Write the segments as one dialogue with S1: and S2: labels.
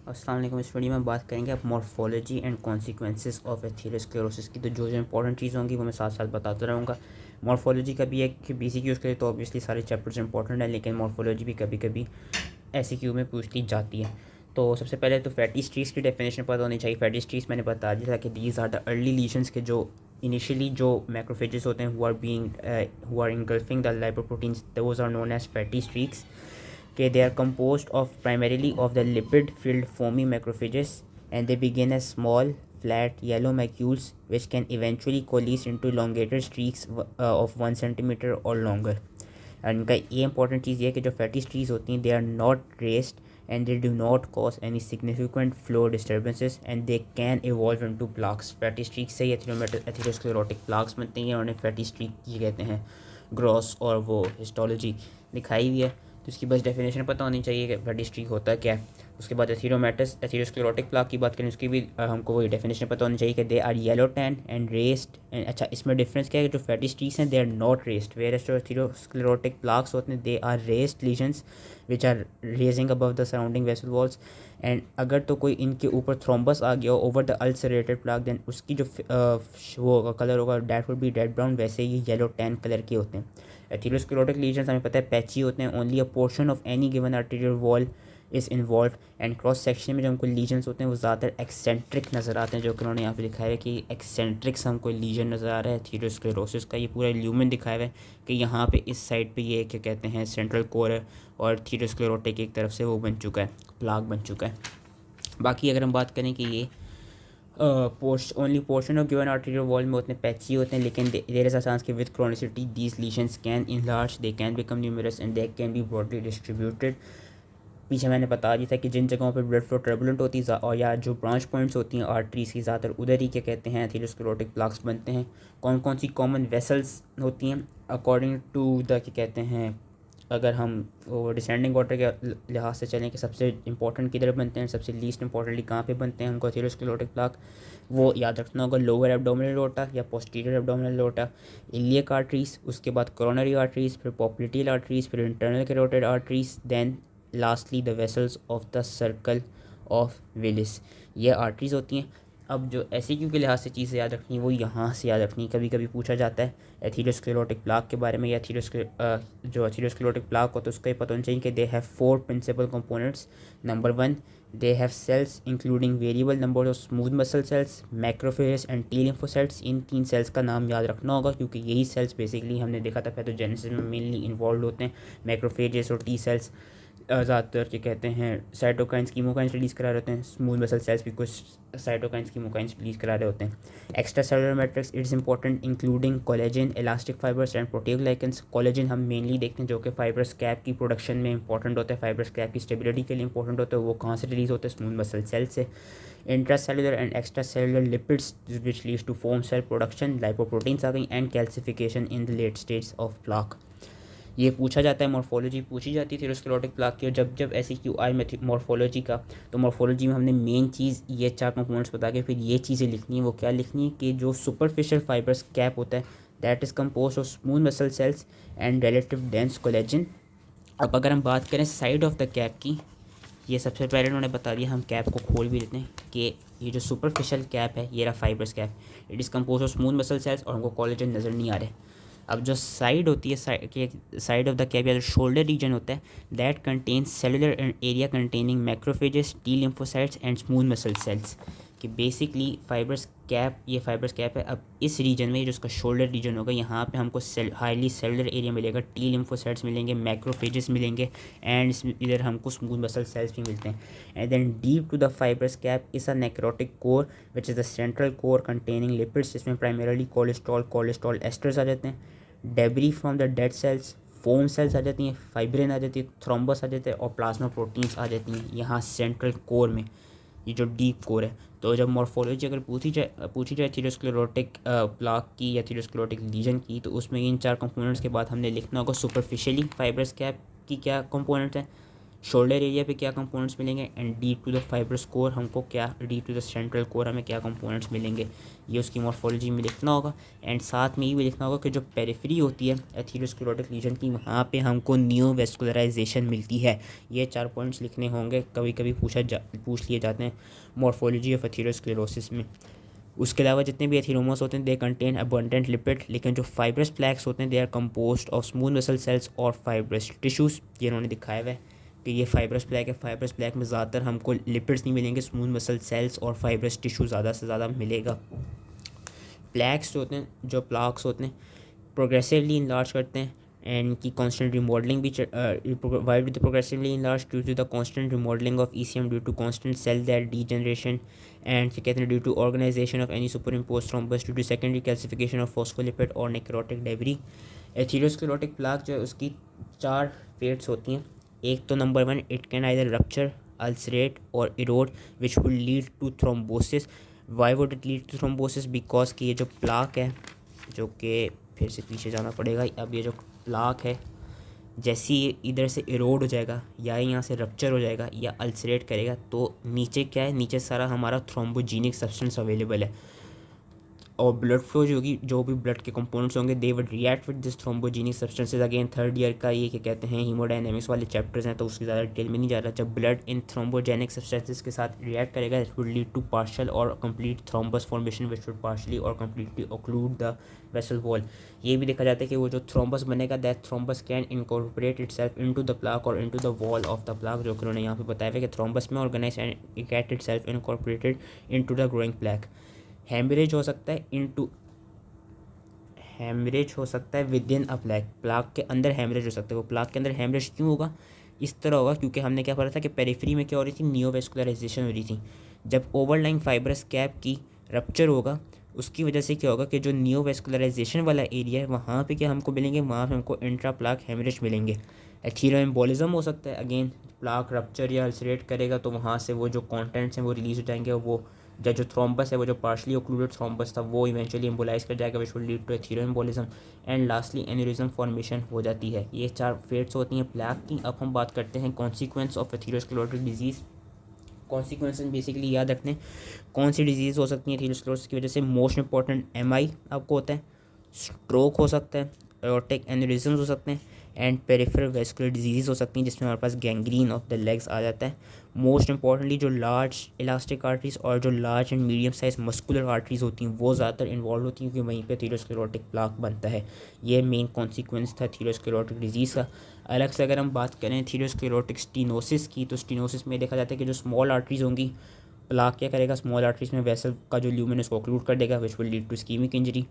S1: अस्सलाम वालेकुम। इस वीडियो में बात करेंगे आप morphology and consequences of atherosclerosis की। तो जो जो इंपॉर्टेंट चीज़ होंगी वो मैं साथ साथ बताता रहूँगा। मॉर्फोलॉजी का भी एक BCQ के लिए तो ऑब्वियसली सारे चैप्टर्स इंपॉर्टेंट हैं, लेकिन मॉर्फोलॉजी भी कभी कभी SCQ में पूछती जाती है। तो सबसे पहले तो फैटी स्ट्रीक्स की डेफिनेशन पता होनी चाहिए। फैटी स्ट्रीक्स मैंने बता दिया था कि these are the early lesions के जो इनिशियली जो मैक्रोफेजेस होते हैं who are engulfing the lipoproteins, those are known as fatty streaks. Okay, they are composed of primarily of the lipid-filled foamy macrophages, and they begin as small, flat, yellow macules which can eventually coalesce into elongated streaks of 1 centimeter or longer. और इनका ये important चीज़ ये है कि जो fatty streaks होती हैं they are not raised and they do not cause any significant flow disturbances and they can evolve into plaques. Fatty streaks से ही एथेरोस्क्लेरोटिक प्लाक्स बनते हैं और उन्हें फैटी स्ट्रीक ये कहते हैं। ग्रॉस और वो हिस्टोलॉजी दिखाई हुई है, तो इसकी बस डेफिनेशन पता होनी चाहिए कि फैटी स्ट्रीक होता है क्या है। उसके बाद एथेरोस्क्लेरोटिक प्लाक की बात करें, उसकी भी हमको वही डेफिनेशन पता होनी चाहिए कि they are yellow tan and raised. अच्छा, इसमें डिफरेंस क्या है कि जो फैटी स्ट्रीक्स हैं they are not raised, where जो एथेरोस्क्लेरोटिक प्लाक्स होते हैं they are raised lesions which are raising above the surrounding vessel walls. And अगर तो कोई इनके ऊपर थ्रोम्बस आ गया हो over the ulcerated plaque, then उसकी जो वो होगा कलर होगा that would be red brown, वैसे ही येलो टैन कलर के होते हैं। एथेरोस्क्लेरोटिक लीजन्स हमें पता है पैची होते हैं, only a portion of any given arterial wall is involve. And cross section में जो हमको लीजन्स होते हैं वो ज़्यादातर एक्सेंट्रिक नज़र आते हैं, जो कि उन्होंने यहाँ पे दिखाया है कि एक्सेंट्रिक्स हमको लीजन नज़र आ रहा है एथेरोस्क्लेरोसिस का। ये पूरा ल्यूमेन दिखाया हुआ है कि यहाँ पे इस साइड पे ये क्या कहते हैं सेंट्रल कोर है और एथेरोस्क्लेरोटिक एक तरफ से वो बन चुका है, प्लाक बन चुका है। बाकी अगर हम बात करें कि ये only portion of given arterial wall में उतने पैची होते हैं, लेकिन देयर इज अ चांस कि with chronicity these lesions can enlarge, they can become numerous and they can be broadly distributed. पीछे मैंने बता दिया था कि जिन जगहों पर ब्लड फ्लो टर्बुलेंट होती है और या जो ब्रांच पॉइंट्स होती हैं आर्टरीज की, ज़्यादातर उधर ही क्या कहते हैं एथेरोस्क्लेरोटिक प्लाक्स बनते हैं। कौन कौन सी कॉमन वेसल्स होती हैं अकॉर्डिंग टू द क्या कहते हैं, अगर हम वो डिसेंडिंग ऑर्डर के लिहाज से चलें कि सबसे इंपॉर्टेंट किधर बनते हैं, सबसे लीस्ट इंपॉर्टेंटली कहाँ पे बनते हैं हमको एथेरोस्क्लेरोटिक प्लाक, वो याद रखना होगा। लोअर एब्डोमिनल एओर्टा या posterior abdominal aorta, iliac arteries, उसके बाद कोरोनरी आर्टरीज, फिर पोप्लिटियल आर्टरीज, फिर internal carotid arteries, then lastly the vessels of the circle of Willis. ये आर्टरीज होती हैं। अब जो SCQ के लिहाज से चीज़ें याद रखनी है वो यहाँ से याद रखनी है। कभी कभी पूछा जाता है एथेरोस्क्लेरोटिक प्लाक के बारे में या जो एथेरोस्क्लेरोटिक प्लाक होता है उसका ही पता होना चाहिए कि they have 4 principal components. Number 1, they have cells including variable number of smooth muscle cells, macrophages and T lymphocytes. इन 3 सेल्स का नाम याद रखना होगा क्योंकि यही सेल्स बेसिकली हमने देखा था पैथोजेनेसिस में मेनली इन्वॉल्व होते हैं। मैक्रोफेजेस और T सेल्स ज़्यादातर क्या कहते हैं साइटोकाइंस कीमोकाइंस रिलीज़ करा रहे होते हैं। स्मूथ मसल सेल्स भी कुछ साइटोकाइंस कीमोकाइंस रिलीज़ करा रहे होते हैं। Extracellular matrix it's important including collagen, elastic fibres and proteoglycans. Collagen हम मेनली देखते हैं जो कि फाइबर्स कैप की प्रोडक्शन में इंपॉर्टेंट होता है, फाइबर्स कैप की स्टेबिलिटी के लिए इंपॉर्टेंट होता है। वो कहाँ से रिलीज़ होता है? स्मूथ मसल सेल से। Intracellular and extracellular lipids which leads to foam cell production, lipoproteins आ गई, and calcification in the late stage of plaque. ये पूछा जाता है, मॉर्फोलॉजी पूछी जाती थी एथेरोस्क्लेरोटिक प्लाक की। और जब SCQ आई में मॉर्फोलॉजी का, तो मॉर्फोलॉजी में हमने मेन चीज़ ये 4 कंपोनेंट्स बता के फिर ये चीज़ें लिखनी है। वो क्या लिखनी है कि जो सुपरफिशियल फाइबर्स कैप होता है that is compose of smooth muscle sales and relative dense collagen. अब अगर हम बात करें साइड ऑफ द कैप की, ये सबसे पहले उन्होंने बता दिया, हम कैप को खोल भी लेते हैं कि ये जो सुपरफिशियल कैप है ये रहा fibres cap, it is compose of smooth muscle cells और हमको कोलेजन नज़र नहीं आ रहे। अब जो साइड होती है साइड ऑफ द कैप या जो शोल्डर रीजन होता है that contains cellular area containing macrophages, T lymphocytes and smooth muscle sales. कि बेसिकली फाइबर्स कैप, ये फाइबर्स कैप है। अब इस रीजन में जो उसका शोल्डर रीजन होगा यहाँ पे हमको हाईली सेलुलर एरिया मिलेगा, टी लिम्फोसाइट्स मिलेंगे, मैक्रोफेजेस मिलेंगे एंड इधर हमको स्मूथ मसल सेल्स भी मिलते हैं। And then deep to the fibrous cap is a necrotic core which is the central core containing lipids, जिसमें प्राइमरली कोलेस्ट्रॉल एस्टर्स आ जाते हैं। Debris from the dead cells, foam cells आ जाती हैं, फाइब्रिन आ जाती है, थ्रोम्बस आ जाते हैं और प्लाज्मा प्रोटीन्स आ जाती हैं यहाँ सेंट्रल कोर में, ये जो डीप कोर है। तो जब मॉर्फोलॉजी अगर पूछी जाए एथेरोस्क्लेरोटिक प्लाक या एथेरोस्क्लेरोटिक लीजन की, तो उसमें इन 4 कंपोनेंट्स के बाद हमने लिखना होगा सुपरफिशियली फाइबर्स कैप की क्या कंपोनेंट्स हैं, शोल्डर एरिया पे क्या कंपोनेंट्स मिलेंगे, and deep to the fibrous core हमको क्या, deep to the central core हमें क्या कंपोनेंट्स मिलेंगे, ये उसकी मॉर्फोलॉजी में लिखना होगा। एंड साथ में ये भी लिखना होगा कि जो पेरिफेरी होती है एथेरोस्क्लेरोटिक लीजन की, वहाँ पे हमको नियोवेस्कुलराइजेशन मिलती है। ये 4 पॉइंट्स लिखने होंगे, कभी कभी पूछ लिए जाते हैं मॉर्फोलॉजी ऑफ एथेरोस्क्लेरोसिस में। उसके अलावा जितने भी एथीरोमोस होते हैं दे कंटेन अबंडेंट लिपिड, लेकिन जो फाइब्रस प्लैक्स होते हैं they are composed of smooth muscle cells और फाइब्रस टिश्यूज़। ये इन्होंने दिखाया हुआ है कि ये फाइब्रस प्लैक है। फाइब्रस प्लैक में ज़्यादातर हमको लिपिड्स नहीं मिलेंगे, स्मूथ मसल सेल्स और फाइब्रस टिश्यू ज़्यादा से ज़्यादा मिलेगा। प्लैक्स होते हैं, जो प्लाक्स होते हैं प्रोग्रेसिवली इनलार्ज करते हैं, एंड की कॉन्स्टेंट रिमॉडलिंग भी wide with progressively enlarge due to the constant remodelling of ECM due to constant cell that degeneration, and क्या कहते हैं due to organisation of any superimpose thrombus due to secondary calcification of phospholipid और necrotic debris. Atherosclerotic plaque जो है उसकी 4 fates होती हैं। एक तो number 1, it can either rupture, ulcerate और erode which will lead to thrombosis. Y would it lead to thrombosis, because कि ये जो प्लाक है, जो कि फिर से पीछे जाना पड़ेगा, अब ये जो प्लाक है जैसे ही इधर से इरोड हो जाएगा या यहाँ से रप्चर हो जाएगा या अल्सरेट करेगा, तो नीचे क्या है, नीचे सारा हमारा थ्रोम्बोजेनिक सब्सटेंस अवेलेबल है, और ब्लड फ्लो जो होगी, जो भी ब्लड के कंपोनेंट्स होंगे they would react with this thrombogenic substances. Again third year का ये क्या कहते हैं हीमोडायनेमिक्स वाले चैप्टर्स हैं, तो उसकी ज़्यादा डिटेल में नहीं जा रहा। जब ब्लड इन थ्रोम्बोजेनिक सब्सटेंसेज के साथ रिएक्ट करेगा it would lead to partial और complete thrombus formation which would partially और completely occlude the vessel wall. ये भी देखा जाता है कि वो जो थ्रोम्बस बनेगा that thrombus can incorporate itself into the plaque और into the wall of the plaque, जो कि उन्होंने यहाँ पे बताया है कि थ्रोम्बस में organise and get itself incorporated into the growing plaque. Haemorrhage हो सकता है इनटू, हेमरेज हो सकता है within a plaque, plaque के अंदर हेमरेज हो सकता है। वो प्लाक के अंदर हेमरेज क्यों होगा, इस तरह होगा क्योंकि हमने क्या पढ़ा था कि पेरिफेरी में क्या हो रही थी, नियोवेस्कुलराइजेशन हो रही थी। जब ओवरलाइंग फाइब्रस कैप की रप्चर होगा उसकी वजह से क्या होगा कि जो नियोवेस्कुलराइजेशन वाला एरिया है वहाँ पे क्या हमको मिलेंगे, वहाँ पे हमको इंट्रा प्लाक हेमरेज मिलेंगे। एथीरोएम्बोलिज्म हो सकता है, अगेन प्लाक रप्चर या अल्सरेट करेगा तो वहाँ से वो जो कॉन्टेंट्स हैं वो रिलीज हो जाएंगे, और वो जो थ्रोम्बस है वो जो पार्शली ओक्लूडेड थ्रोम्बस था वो इवेंचुअली एम्बोलाइज कर जाएगा which will lead to atheroembolism, and lastly aneurysm formation हो जाती है। ये 4 फेट्स होती हैं प्लाक की। अब हम बात करते हैं consequence of atherosclerotic disease. Consequences basically याद रखने कौन सी डिजीज़ हो सकती है एथेरोस्क्लेरोसिस की वजह से। मोस्ट इंपॉर्टेंट एमआई आपको होता है, स्ट्रोक हो सकता है, एओर्टिक एन्यूरिज्म्स हो सकते हैं, एंड पेरिफेरल वेस्कुलर डिजीज़ हो सकती हैं जिसमें हमारे पास गैंग्रीन ऑफ द लेग्स आ जाता है। मोस्ट इंपॉर्टेंटली जो लार्ज इलास्टिक आर्टरीज और जो large and medium size muscular arteries होती हैं वो ज़्यादातर इन्वॉल्व होती हैं क्योंकि वहीं पे एथेरोस्क्लेरोटिक प्लाक बनता है। ये मेन कॉन्सिक्वेंस था एथेरोस्क्लेरोटिक डिजीज़ का। अलग से अगर हम बात करें एथेरोस्क्लेरोटिक स्टीनोसिस की, तो स्टीनोसिस में देखा जाता है कि जो स्मॉल आर्टरीज होंगी, प्लाक क्या करेगा, स्मॉल आर्टरीज में वेसल का जो ल्यूमेन उसको ऑक्लूड कर देगा which will lead to ischaemic injury.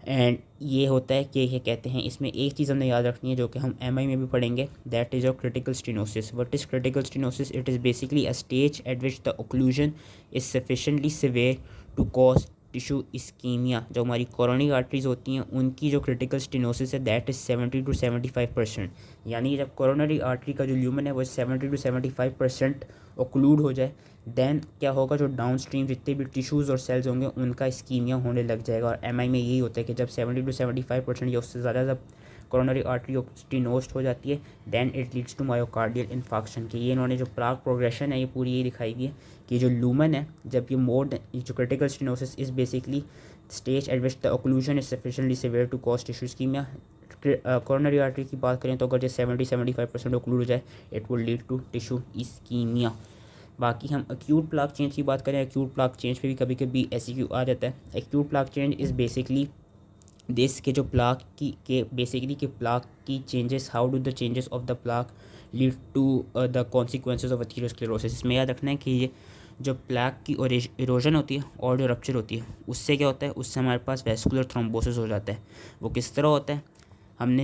S1: And ये होता है कि ये कहते हैं, इसमें एक चीज़ हमने याद रखनी है जो कि हम एमआई में भी पढ़ेंगे, that is your critical stenosis. What is critical stenosis? It is basically a stage at which the occlusion is sufficiently severe to cause tissue ischaemia. जो हमारी कोरोनरी आर्टरीज होती हैं उनकी जो क्रिटिकल स्टेनोसिस है दैट इज़ 70 to 75%। यानी जब coronary artery का जो ल्यूमन है वो 70 to 75% ऑक्लूड हो जाए देन क्या होगा, जो डाउन स्ट्रीम जितने भी टिश्यूज़ और सेल्स होंगे उनका इस्कीमिया होने लग जाएगा। और एमआई में यही होता है कि जब 70 to 75% या उससे ज़्यादा जब कोरोनरी आर्टरी स्टेनोस्ड हो जाती है then it leads to myocardial infarction की। ये इन्होंने जो प्लाक प्रोग्रेशन है ये पूरी यही दिखाई हुई है कि जो लूमन है जब ये मोर जो critical stenosis is basically stage at which the occlusion is sufficiently severe to cause tissue ischaemia. Coronary artery की बात करें तो अगर जो 70-75% ऑक्लूड हो जाए it will lead to tissue ischaemia. बाकी हम एक्यूट प्लाक चेंज की बात करें, एक्यूट प्लाक चेंज पे भी कभी कभी एसक्यू आ जाता है। Acute plaque change is basically this के जो प्लाक की के बेसिकली के प्लाक की changes, how do the changes of the plaque lead to the consequences of atherosclerosis. इसमें याद रखना है कि ये जो प्लाक की इरोजन होती है और जो रप्चर होती है उससे क्या होता है, उससे हमारे पास वेस्कुलर थ्रोम्बोसिस हो जाता है। वो किस तरह होता है, हमने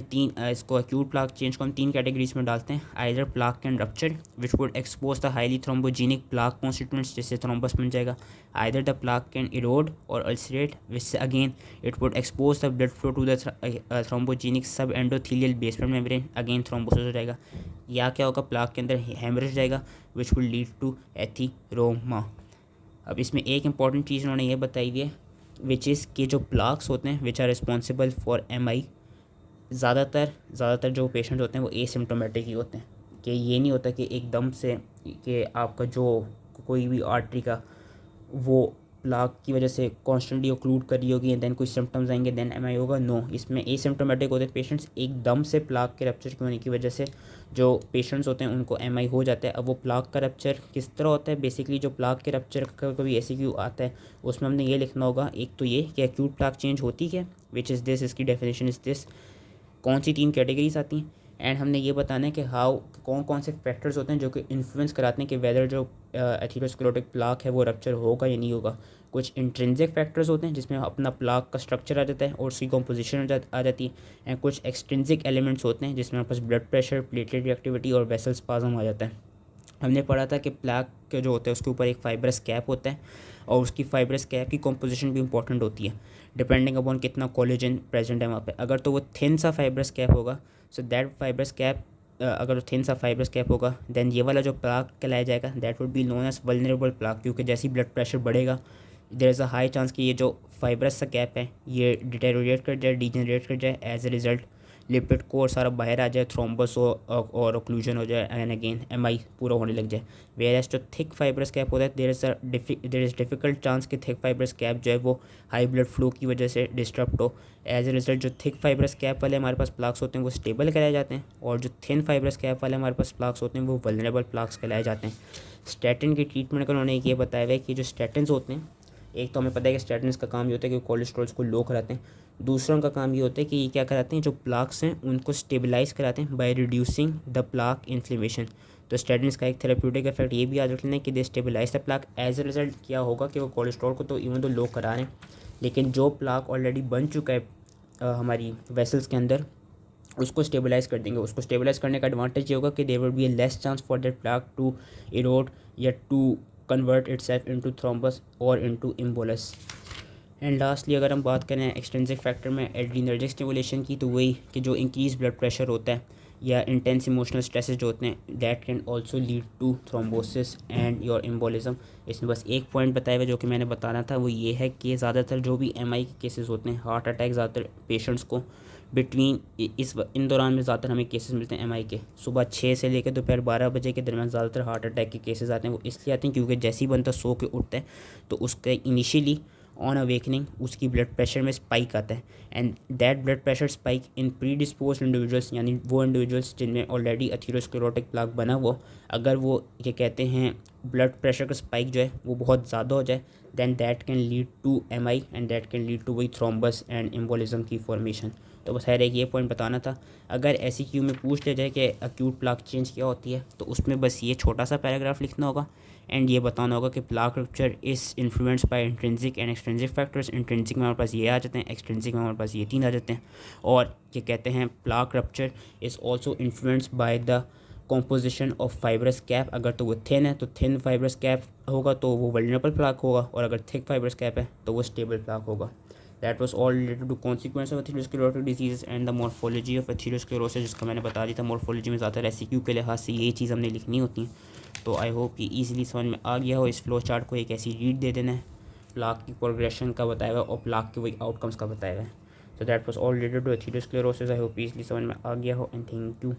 S1: इसको एक्यूट प्लाक चेंज को हम 3 कैटेगरीज में डालते हैं। Either plaque can rupture which would expose the highly thrombogenic plaque constituents जिससे थ्रोम्बस बन जाएगा। Either the plaque can erode और अल्सरेट विच से again it would expose the blood flow to the thrombogenic sub endothelial basement membrane, again thrombosis हो जाएगा। या क्या होगा, प्लाक के अंदर हेमरेज जाएगा which will lead to atheroma. अब इसमें एक इंपॉर्टेंट चीज़ उन्होंने ये बताई हुई है विच इज़ कि जो प्लाक्स होते हैं which are responsible for MI, ज़्यादातर जो पेशेंट होते हैं वो एसिम्टोमेटिक ही होते हैं कि ये नहीं होता कि एकदम से कि आपका जो कोई भी आर्टरी का वो प्लाक की वजह से कॉन्स्टेंटली ओक्लूड कर रही होगी एंड देन कुछ सिम्टम्स आएंगे देन एम आई होगा। नो, इसमें एसिम्टोमेटिक होते हैं पेशेंट्स, एकदम से प्लाक के रप्चर की होने की वजह से जो पेशेंट्स होते हैं उनको एम आई हो जाता है। अब वो प्लाक का रप्चर किस तरह होता है, बेसिकली जो प्लाक के रप्चर का कभी एसीक्यू आता है उसमें हमने ये लिखना होगा, एक तो ये कि एक्यूट प्लाक चेंज होती है विच इज़ दिस, इसकी डेफिनेशन इज़ दिस, कौन सी 3 कैटेगरीज आती हैं, एंड हमने ये बताना है कि हाउ कौन कौन से फैक्टर्स होते हैं जो कि इन्फ्लुएंस कराते हैं कि वेदर जो एथेरोस्क्लेरोटिक प्लाक है वो रप्चर होगा या नहीं होगा। कुछ इंट्रिंसिक फैक्टर्स होते हैं जिसमें अपना प्लाक का स्ट्रक्चर आ जाता है और उसकी कॉम्पोजिशन आ जाती है, एंड कुछ एक्सट्रिंसिक एलिमेंट्स होते हैं जिसमें हमारे पास ब्लड प्रेशर, प्लेटलेट रिएक्टिविटी और वेसल स्पाज्म आ जाता है। हमने पढ़ा था कि प्लाक के जो होता है उसके ऊपर एक फाइब्रस कैप होता है और उसकी फाइब्रस कैप की कॉम्पोजिशन भी इंपॉर्टेंट होती है डिपेंडिंग अपॉन कितना कोलेजन प्रेजेंट है वहाँ पे। अगर तो वो थिन सा फाइब्रस कैप होगा, सो दैट फाइब्रस कैप अगर थिन सा फाइब्रस कैप होगा देन ये वाला जो प्लाक कहलाया जाएगा that would be known as vulnerable plaque, क्योंकि जैसे ही ब्लड प्रेशर बढ़ेगा there is a high chance कि ये जो फाइब्रस सा कैप है ये डिटेरियोरेट कर जाए, डीजेनरेट कर जाए, as a result lipid core सारा बाहर आ जाए, थ्रोम्बस हो और ओक्लूजन हो जाए एंड अगेन एमआई पूरा होने लग जाए। वेयर एज जो थिक फाइब्रस कैप होता है देयर इज़ डिफिकल्ट चांस कि थिक फाइब्रस कैप जो है वो हाई ब्लड फ्लो की वजह से डिस्टर्ब हो। एज ए रिजल्ट जो थिक फाइब्रस कैप वाले हमारे पास प्लाक्स होते हैं वो स्टेबल कहलाए जाते हैं और जो थिन फाइब्रस कैप वाले हमारे पास प्लाक्स होते हैं वो वल्नरेबल प्लाक्स कहलाए जाते हैं। स्टैटिन की ट्रीटमेंट का उन्होंने ये बताया हुआ है कि जो स्टैटिन्स होते हैं, एक तो हमें पता है कि स्टैटिन्स का काम ये होता है कि कोलेस्ट्रॉल्स को लो कराते हैं, दूसरा उनका काम ये होता है कि ये क्या कराते हैं, जो प्लाक्स हैं उनको स्टेबलाइज कराते हैं by reducing the plaque inflammation. तो स्टैटिन्स का एक थेरेप्यूटिक इफेक्ट ये भी याद रखना है कि they stabilize the plaque. As a result क्या होगा कि वो कोलेस्ट्रॉल को तो इवन तो लो करा रहे हैं लेकिन जो प्लाक ऑलरेडी बन चुका है हमारी वेसल्स के अंदर उसको स्टेबलाइज कर देंगे। उसको स्टेबलाइज करने का एडवांटेज ये होगा कि there will be a less chance for that plaque to erode या to convert itself into thrombus और इनटू एम्बोलस। एंड लास्टली अगर हम बात करें एक्सट्रिंसिक फैक्टर में एड्रीनर्जिक स्टिमुलेशन की, तो वही कि जो इंक्रीज ब्लड प्रेशर होता है या इंटेंस इमोशनल स्ट्रेसेस जो होते हैं that can also lead to thrombosis and your embolism. इसमें बस एक पॉइंट बताया हुआ जो कि मैंने बताना था वो ये है कि ज़्यादातर जो भी एमआई के केसेस होते हैं, हार्ट अटैक ज़्यादातर पेशेंट्स को बिटवीन इन दौरान में ज़्यादातर हमें केसेस मिलते हैं एमआई के, सुबह 6 से लेकर दोपहर 12 बजे के दरमियान ज़्यादातर हार्ट अटैक के केसेस आते हैं। वो इसलिए आते हैं क्योंकि जैसे ही बंदा सो के उठता है तो उसका इनिशियली ऑन अवेकनिंग उसकी ब्लड प्रेशर में स्पाइक आता है and that blood pressure spike in pre dispose individuals, यानी वो इंडिविजुअल्स जिनमें ऑलरेडी एथेरोस्क्लेरोटिक प्लाक बना हुआ, अगर वो ये कहते हैं ब्लड प्रेशर का स्पाइक जो है वो बहुत ज़्यादा हो जाए then that can lead to MI and that can lead to वही थ्रोम्बस एंड एम्बोलिज्म की फॉर्मेशन। तो बस एक ये पॉइंट बताना था। अगर ऐसी क्यू में पूछ लिया जाए कि एक्यूट प्लाक चेंज क्या होती है तो उसमें बस ये छोटा सा पैराग्राफ लिखना होगा एंड ये बताना होगा कि plaque rupture is influence by intrinsic and extrinsic factors. Intrinsic में हमारे पास ये आ जाते हैं, एक्सट्रिंसिक में हमारे पास ये 3 आ जाते हैं। और ये कहते हैं plaque rupture is also influence by the composition of fibrous cap. अगर तो वो थिन है तो थिन फाइब्रस कैप होगा तो वो वल्नरेबल प्लाक होगा, और अगर थिक फाइब्रस कैप है तो वो स्टेबल प्लाक होगा। That was all related to consequence of atherosclerotic disease and the morphology of atherosclerosis, जिसका मैंने बता दिया था। मॉर्फोलॉजी में ज़्यादा रेसिक्यू के लिहाज से ये चीज़ हमने लिखनी होती है। तो आई होप कि ईजिली समझ में आ गया हो। इस फ्लो चार्ट को एक ऐसी रीड दे देना है, प्लाक की प्रोग्रेशन का बताया हुआ और प्लाक के वही आउटकम्स का बताया हुआ है। So that was all related to atherosclerosis. I hope easily समझ में आ गया हो, and thank you.